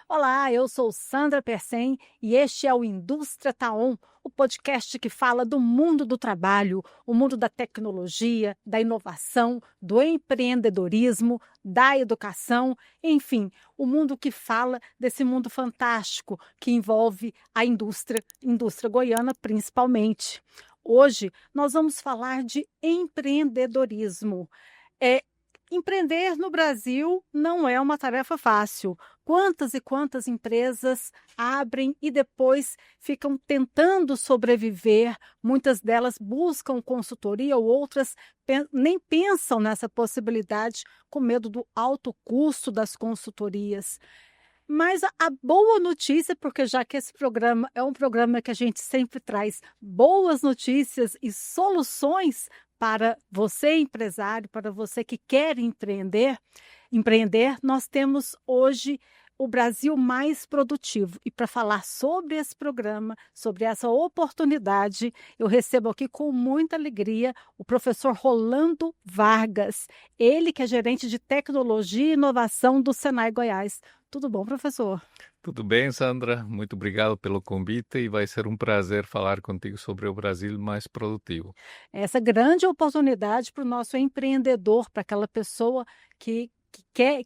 Olá, eu sou Sandra Persen e este é o Indústria Taon, o podcast que fala do mundo do trabalho, o mundo da tecnologia, da inovação, do empreendedorismo, da educação, enfim, o mundo que fala desse mundo fantástico que envolve a indústria goiana principalmente. Hoje nós vamos falar de empreendedorismo. É, Empreender no Brasil não é uma tarefa fácil. Quantas e quantas empresas abrem e depois ficam tentando sobreviver, muitas delas buscam consultoria ou outras nem pensam nessa possibilidade com medo do alto custo das consultorias. Mas a boa notícia, porque já que esse programa é um programa que a gente sempre traz boas notícias e soluções para você empresário, para você que quer empreender, nós temos hoje o Brasil mais produtivo. E para falar sobre esse programa, sobre essa oportunidade, eu recebo aqui com muita alegria o professor Rolando Vargas, ele que é gerente de tecnologia e inovação do Senai Goiás. Tudo bom, professor? Tudo bem, Sandra? Muito obrigado pelo convite e vai ser um prazer falar contigo sobre o Brasil mais produtivo. Essa grande oportunidade para o nosso empreendedor, para aquela pessoa que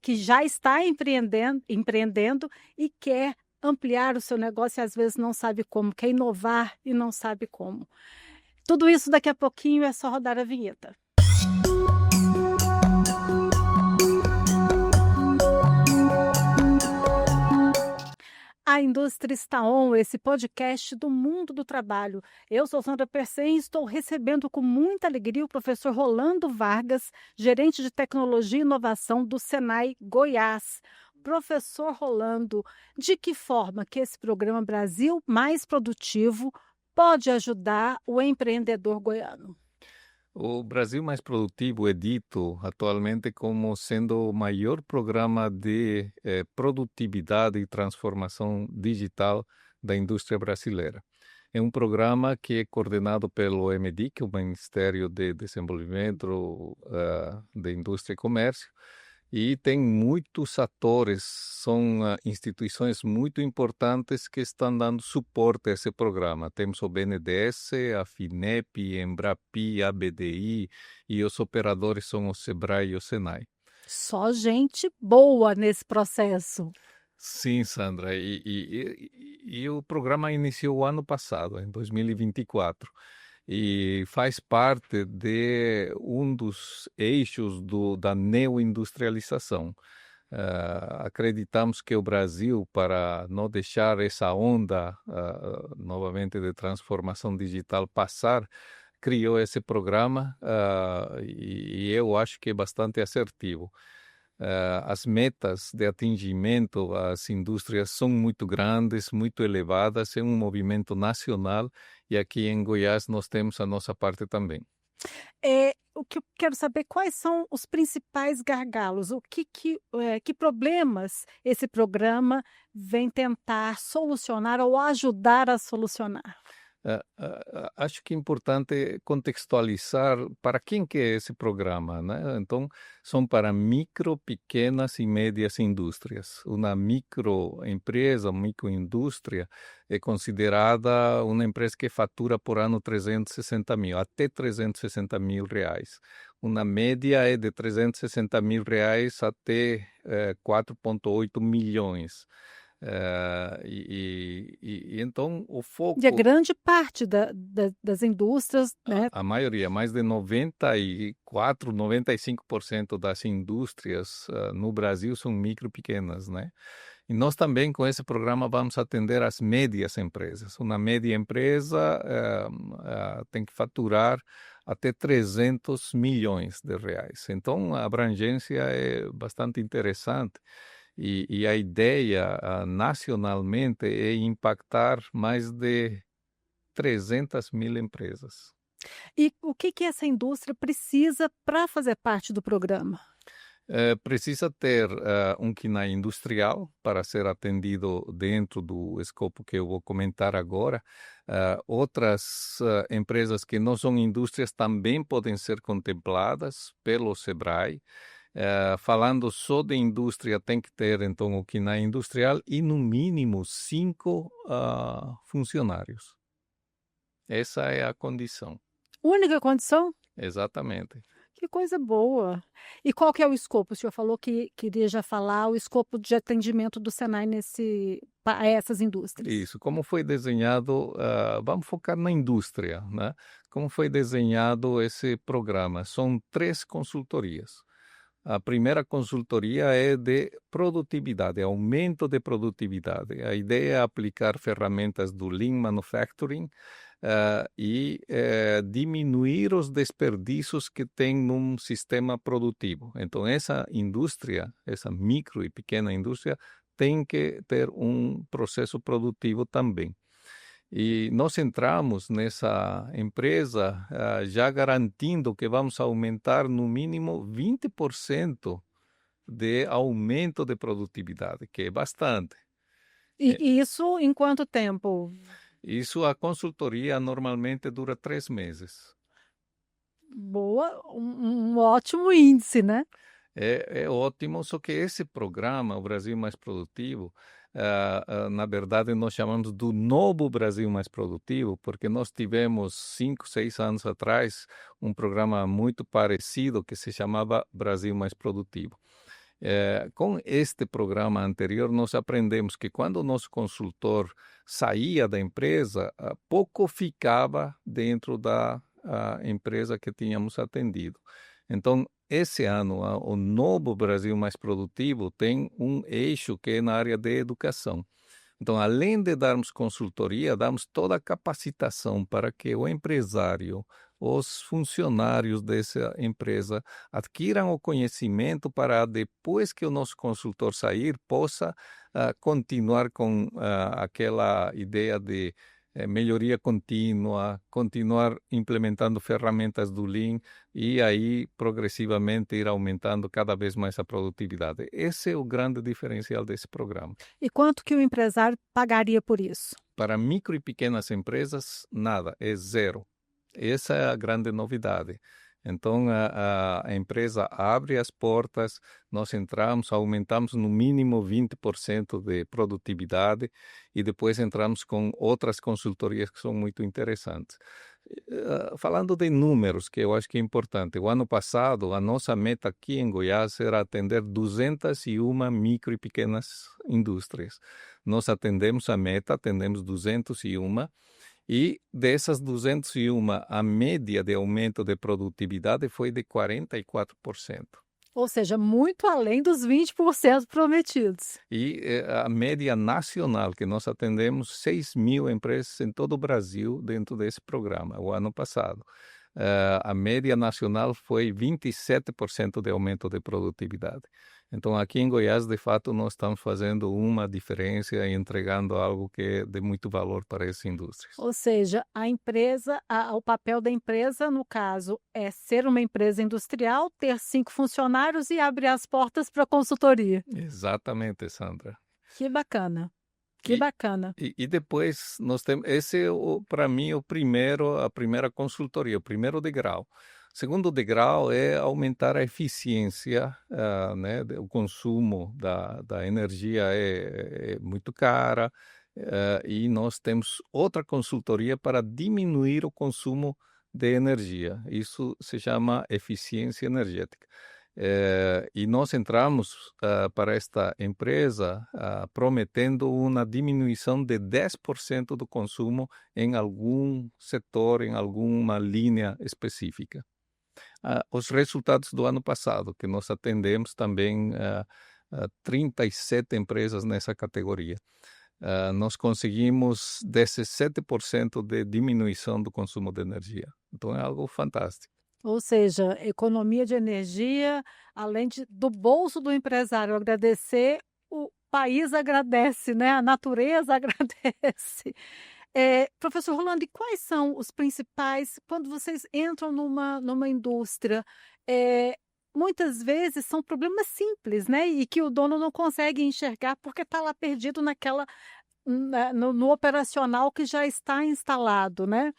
já está empreendendo e quer ampliar o seu negócio e às vezes não sabe como, quer inovar e não sabe como. Tudo isso daqui a pouquinho é só rodar a vinheta. A Indústria está on, esse podcast do mundo do trabalho. Eu sou Sandra Persen e estou recebendo com muita alegria o professor Rolando Vargas, gerente de tecnologia e inovação do Senai Goiás. Professor Rolando, de que forma que esse programa Brasil Mais Produtivo pode ajudar o empreendedor goiano? O Brasil Mais Produtivo é dito atualmente como sendo o maior programa de produtividade e transformação digital da indústria brasileira. É um programa que é coordenado pelo MDIC, o Ministério de Desenvolvimento de Indústria e Comércio, e tem muitos atores, são instituições muito importantes que estão dando suporte a esse programa. Temos o BNDES, a FINEP, Embrapi, a BDI e os operadores são o SEBRAE e o SENAI. Só gente boa nesse processo. Sim, Sandra, e o programa iniciou o ano passado, em 2024, e faz parte de um dos eixos da neoindustrialização. Acreditamos que o Brasil, para não deixar essa onda novamente de transformação digital passar, criou esse programa e eu acho que é bastante assertivo. As metas de atingimento às indústrias são muito grandes, muito elevadas, é um movimento nacional e aqui em Goiás nós temos a nossa parte também. O que eu quero saber quais são os principais gargalos, que problemas esse programa vem tentar solucionar ou ajudar a solucionar? Acho que é importante contextualizar para quem que é esse programa, né? Então, são para micro, pequenas e médias indústrias. Uma microempresa, microindústria, é considerada uma empresa que fatura por ano 360 mil, até 360 mil reais. Uma média é de 360 mil reais até 4,8 milhões. Então o E a foco, grande parte das indústrias, né? a maioria, mais de 94, 95% das indústrias no Brasil são micro e pequenas, né? E nós também com esse programa vamos atender as médias empresas. Uma média empresa tem que faturar até 300 milhões de reais. Então a abrangência é bastante interessante. E a ideia nacionalmente é impactar mais de 300 mil empresas. E o que essa indústria precisa para fazer parte do programa? Precisa ter um KINAI industrial para ser atendido dentro do escopo que eu vou comentar agora. Outras empresas que não são indústrias também podem ser contempladas pelo SEBRAE. Falando só de indústria, tem que ter, então, o KINAI industrial e, no mínimo, 5 funcionários. Essa é a condição. Única condição? Exatamente. Que coisa boa. E qual que é o escopo? O senhor falou que queria já falar o escopo de atendimento do Senai a essas indústrias. Isso. Como foi desenhado, vamos focar na indústria, né? Como foi desenhado esse programa? São 3 consultorias. A primeira consultoria é de produtividade, aumento de produtividade. A ideia é aplicar ferramentas do Lean Manufacturing e diminuir os desperdícios que tem num sistema produtivo. Então, essa indústria, essa micro e pequena indústria, tem que ter um processo produtivo também. E nós entramos nessa empresa já garantindo que vamos aumentar no mínimo 20% de aumento de produtividade, que é bastante. E isso em quanto tempo? Isso a consultoria normalmente dura 3 meses. Boa, um ótimo índice, né? É ótimo, só que esse programa, o Brasil Mais Produtivo, na verdade nós chamamos do novo Brasil Mais Produtivo, porque nós tivemos 5, 6 anos atrás um programa muito parecido que se chamava Brasil Mais Produtivo. Com este programa anterior, nós aprendemos que quando o nosso consultor saía da empresa, pouco ficava dentro da empresa que tínhamos atendido. Então, esse ano, o novo Brasil Mais Produtivo tem um eixo que é na área de educação. Então, além de darmos consultoria, damos toda a capacitação para que o empresário, os funcionários dessa empresa adquiram o conhecimento para, depois que o nosso consultor sair, possa continuar com aquela ideia de melhoria contínua, continuar implementando ferramentas do Lean e aí progressivamente ir aumentando cada vez mais a produtividade. Esse é o grande diferencial desse programa. E quanto que o empresário pagaria por isso? Para micro e pequenas empresas, nada, é zero. Essa é a grande novidade. Então, a empresa abre as portas, nós entramos, aumentamos no mínimo 20% de produtividade e depois entramos com outras consultorias que são muito interessantes. Falando de números, que eu acho que é importante, o ano passado a nossa meta aqui em Goiás era atender 201 micro e pequenas indústrias. Nós atendemos a meta, atendemos 201 e dessas 201, a média de aumento de produtividade foi de 44%. Ou seja, muito além dos 20% prometidos. E a média nacional, que nós atendemos 6 mil empresas em todo o Brasil dentro desse programa, o ano passado. A média nacional foi 27% de aumento de produtividade. Então, aqui em Goiás, de fato, nós estamos fazendo uma diferença e entregando algo que é de muito valor para essas indústrias. Ou seja, a empresa, o papel da empresa, no caso, é ser uma empresa industrial, ter 5 funcionários e abrir as portas para consultoria. Exatamente, Sandra. Que bacana. Que bacana. E depois nós temos, esse é para mim a primeira consultoria, o primeiro degrau. O segundo degrau é aumentar a eficiência, né? O consumo da energia é muito cara e nós temos outra consultoria para diminuir o consumo de energia. Isso se chama eficiência energética. E nós entramos para esta empresa prometendo uma diminuição de 10% do consumo em algum setor, em alguma linha específica. Os resultados do ano passado, que nós atendemos também 37 empresas nessa categoria. Nós conseguimos 17% de diminuição do consumo de energia. Então é algo fantástico. Ou seja, economia de energia, além do bolso do empresário agradecer, o país agradece, né? A natureza agradece. Professor Rolando, e quais são os principais, quando vocês entram numa indústria, muitas vezes são problemas simples, né? E que o dono não consegue enxergar porque está lá perdido no operacional que já está instalado, né?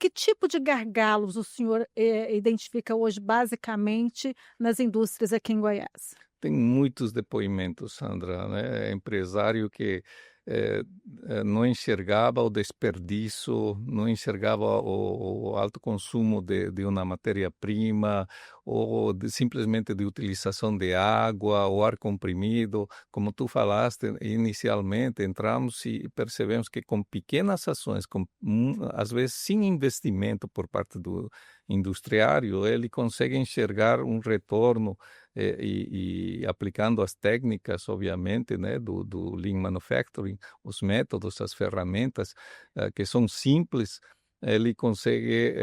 Que tipo de gargalos o senhor identifica hoje, basicamente, nas indústrias aqui em Goiás? Tem muitos depoimentos, Sandra, né? Empresário que eh, não enxergava o desperdício, não enxergava o alto consumo de uma matéria-prima, ou simplesmente de utilização de água, ou ar comprimido. Como tu falaste, inicialmente entramos e percebemos que com pequenas ações, às vezes sem investimento por parte do industriário, ele consegue enxergar um retorno e aplicando as técnicas, obviamente, né, do Lean Manufacturing, os métodos, as ferramentas que são simples, ele consegue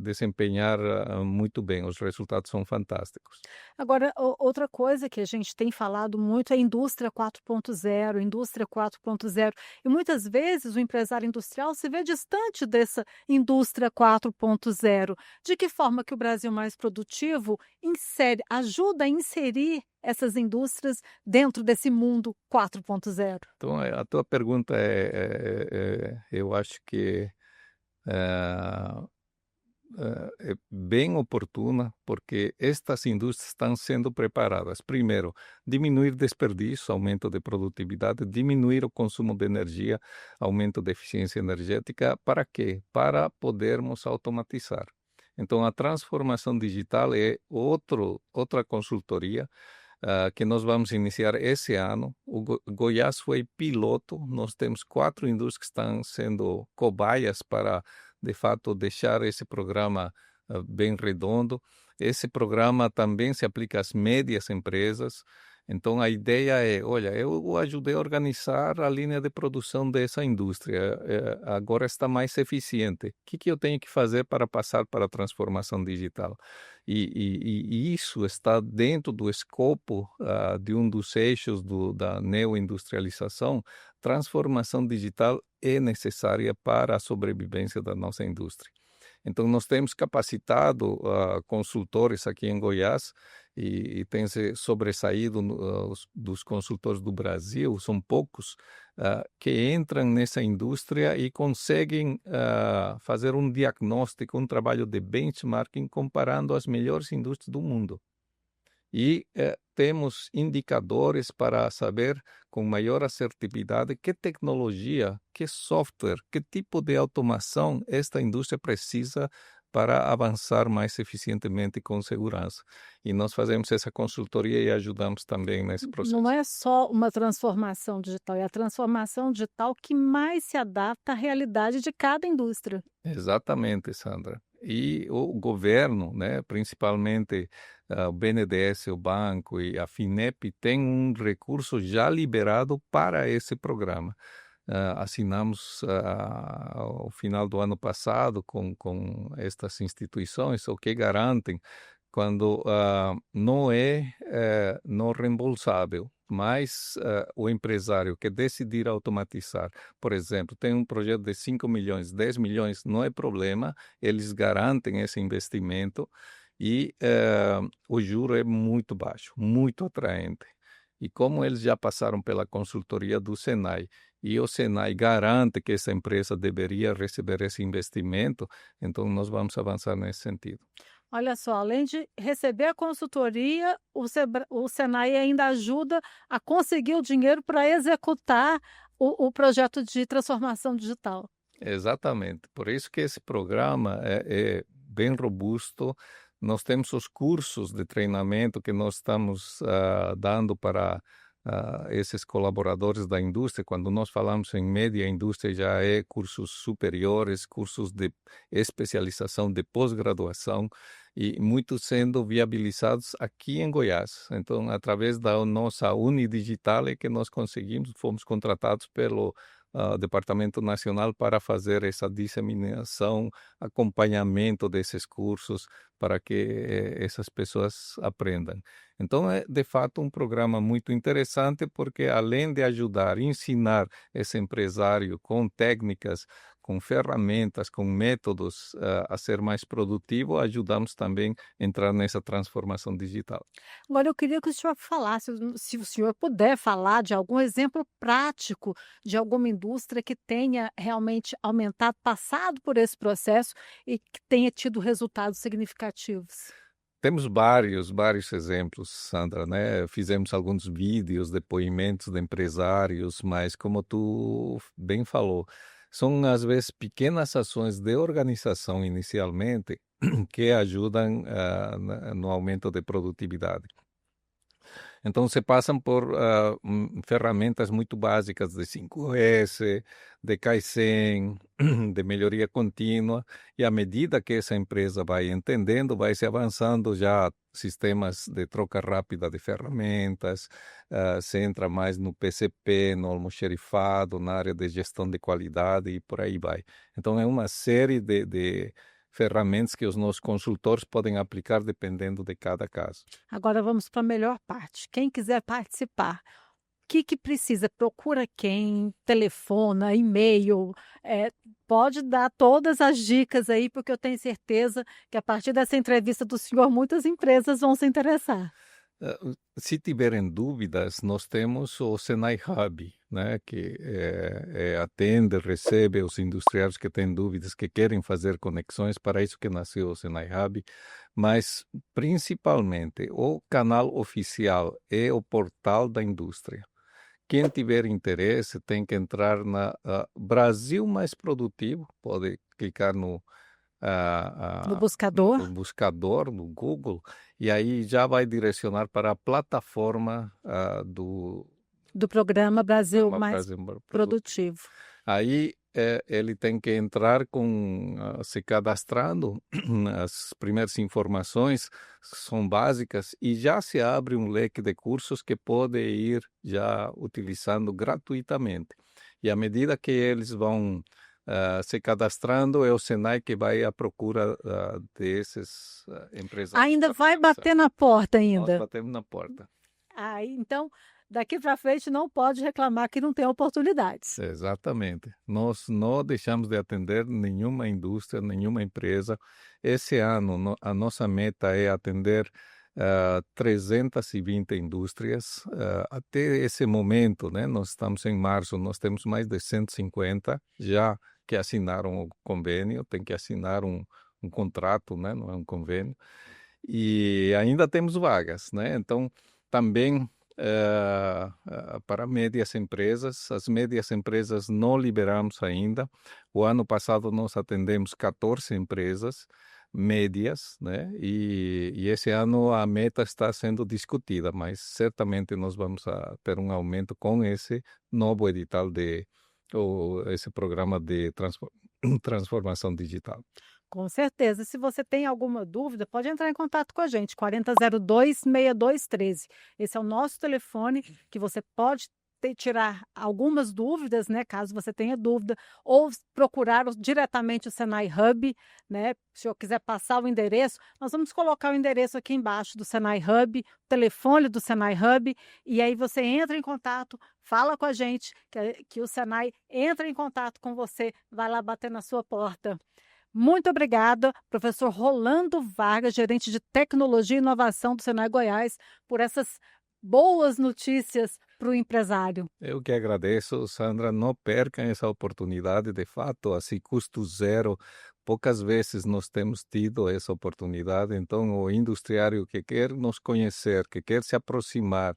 desempenhar muito bem. Os resultados são fantásticos. Agora, outra coisa que a gente tem falado muito é indústria 4.0, indústria 4.0. E muitas vezes o empresário industrial se vê distante dessa indústria 4.0. De que forma que o Brasil mais produtivo ajuda a inserir essas indústrias dentro desse mundo 4.0? Então, a tua pergunta eu acho que eh, é bem oportuna, porque estas indústrias estão sendo preparadas. Primeiro, diminuir desperdício, aumento de produtividade, diminuir o consumo de energia, aumento da eficiência energética. Para quê? Para podermos automatizar. Então, a transformação digital é outra consultoria que nós vamos iniciar esse ano. O Goiás foi piloto, nós temos 4 indústrias que estão sendo cobaias para, de fato, deixar esse programa bem redondo. Esse programa também se aplica às médias empresas. Então, a ideia é, olha, eu ajudei a organizar a linha de produção dessa indústria, agora está mais eficiente. O que eu tenho que fazer para passar para a transformação digital? E isso está dentro do escopo de um dos eixos da neoindustrialização. Transformação digital é necessária para a sobrevivência da nossa indústria. Então, nós temos capacitado consultores aqui em Goiás e tem se sobressaído dos consultores do Brasil, são poucos, que entram nessa indústria e conseguem fazer um diagnóstico, um trabalho de benchmarking comparando as melhores indústrias do mundo. E temos indicadores para saber com maior assertividade que tecnologia, que software, que tipo de automação esta indústria precisa para avançar mais eficientemente e com segurança. E nós fazemos essa consultoria e ajudamos também nesse processo. Não é só uma transformação digital, é a transformação digital que mais se adapta à realidade de cada indústria. Exatamente, Sandra. E o governo, né, principalmente o BNDES, o banco e a FINEP, tem um recurso já liberado para esse programa. Assinamos ao final do ano passado com estas instituições, o que garantem quando não é não reembolsável, mas o empresário que decidir automatizar, por exemplo, tem um projeto de 5 milhões, 10 milhões, não é problema, eles garantem esse investimento e o juro é muito baixo, muito atraente. E como eles já passaram pela consultoria do Senai, e o Senai garante que essa empresa deveria receber esse investimento, então nós vamos avançar nesse sentido. Olha só, além de receber a consultoria, o Senai ainda ajuda a conseguir o dinheiro para executar o projeto de transformação digital. Exatamente. Por isso que esse programa é bem robusto. Nós temos os cursos de treinamento que nós estamos dando para esses colaboradores da indústria. Quando nós falamos em média indústria, já é cursos superiores, cursos de especialização, de pós-graduação, e muitos sendo viabilizados aqui em Goiás. Então, através da nossa Unidigital é que nós conseguimos, fomos contratados pelo Departamento Nacional para fazer essa disseminação, acompanhamento desses cursos para que essas pessoas aprendam. Então, é de fato um programa muito interessante porque além de ajudar, ensinar esse empresário com técnicas, com ferramentas, com métodos a ser mais produtivo, ajudamos também a entrar nessa transformação digital. Agora eu queria que o senhor falasse, se o senhor puder falar de algum exemplo prático de alguma indústria que tenha realmente aumentado, passado por esse processo e que tenha tido resultados significativos. Temos vários exemplos, Sandra, né? Fizemos alguns vídeos, depoimentos de empresários, mas como tu bem falou, são às vezes pequenas ações de organização inicialmente que ajudam no aumento de produtividade. Então, se passam por ferramentas muito básicas de 5S, de Kaizen, de melhoria contínua, e à medida que essa empresa vai entendendo, vai se avançando já sistemas de troca rápida de ferramentas, se entra mais no PCP, no almoxerifado, na área de gestão de qualidade e por aí vai. Então, é uma série de ferramentas que os nossos consultores podem aplicar dependendo de cada caso. Agora vamos para a melhor parte. Quem quiser participar, o que precisa? Procura quem? Telefona, e-mail? Pode dar todas as dicas aí, porque eu tenho certeza que a partir dessa entrevista do senhor, muitas empresas vão se interessar. Se tiverem dúvidas, nós temos o Senai Hub, né, que atende, recebe os industriais que têm dúvidas, que querem fazer conexões, para isso que nasceu o Senai Hub, mas principalmente o canal oficial é o portal da indústria. Quem tiver interesse tem que entrar na Brasil Mais Produtivo, pode clicar no No buscador? no buscador, no Google, e aí já vai direcionar para a plataforma Do programa Brasil Programa Mais Brasil Mais Produtivo. Produtivo. Aí ele tem que entrar se cadastrando, as primeiras informações são básicas e já se abre um leque de cursos que pode ir já utilizando gratuitamente. E à medida que eles vão se cadastrando, é o Senai que vai à procura desses empresários. Ainda vai bater na porta ainda? Nós batemos na porta. Então, daqui para frente não pode reclamar que não tem oportunidades. Exatamente. Nós não deixamos de atender nenhuma indústria, nenhuma empresa. Esse ano, a nossa meta é atender 320 indústrias. Até esse momento, né, nós estamos em março, nós temos mais de 150 já que assinaram o convênio, tem que assinar um contrato, né, não é um convênio, e ainda temos vagas, né? Então, também para médias empresas, as médias empresas não liberamos ainda. O ano passado nós atendemos 14 empresas médias, né? E esse ano a meta está sendo discutida, mas certamente nós vamos ter um aumento com esse novo edital ou esse programa de transformação digital. Com certeza. Se você tem alguma dúvida, pode entrar em contato com a gente, 4002-6213. Esse é o nosso telefone que você pode tirar algumas dúvidas, né, caso você tenha dúvida, ou procurar diretamente o Senai Hub, né? Se eu quiser passar o endereço, nós vamos colocar o endereço aqui embaixo do Senai Hub, o telefone do Senai Hub, e aí você entra em contato, fala com a gente, que o Senai entra em contato com você, vai lá bater na sua porta. Muito obrigada, professor Rolando Vargas, gerente de tecnologia e inovação do Senai Goiás, por essas boas notícias para o empresário. Eu que agradeço, Sandra. Não percam essa oportunidade, de fato, assim, custo zero. Poucas vezes nós temos tido essa oportunidade, então o industriário que quer nos conhecer, que quer se aproximar,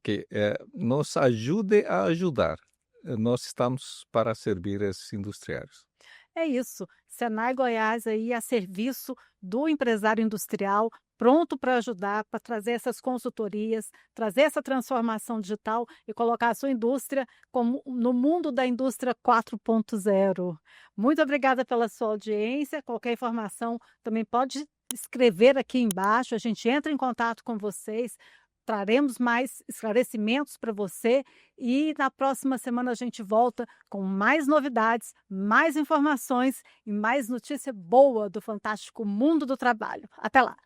que nos ajude a ajudar. Nós estamos para servir esses industriários. É isso, Senai Goiás aí a serviço do empresário industrial, pronto para ajudar, para trazer essas consultorias, trazer essa transformação digital e colocar a sua indústria como no mundo da indústria 4.0. Muito obrigada pela sua audiência. Qualquer informação também pode escrever aqui embaixo, a gente entra em contato com vocês. Traremos mais esclarecimentos para você e na próxima semana a gente volta com mais novidades, mais informações e mais notícia boa do fantástico mundo do trabalho. Até lá!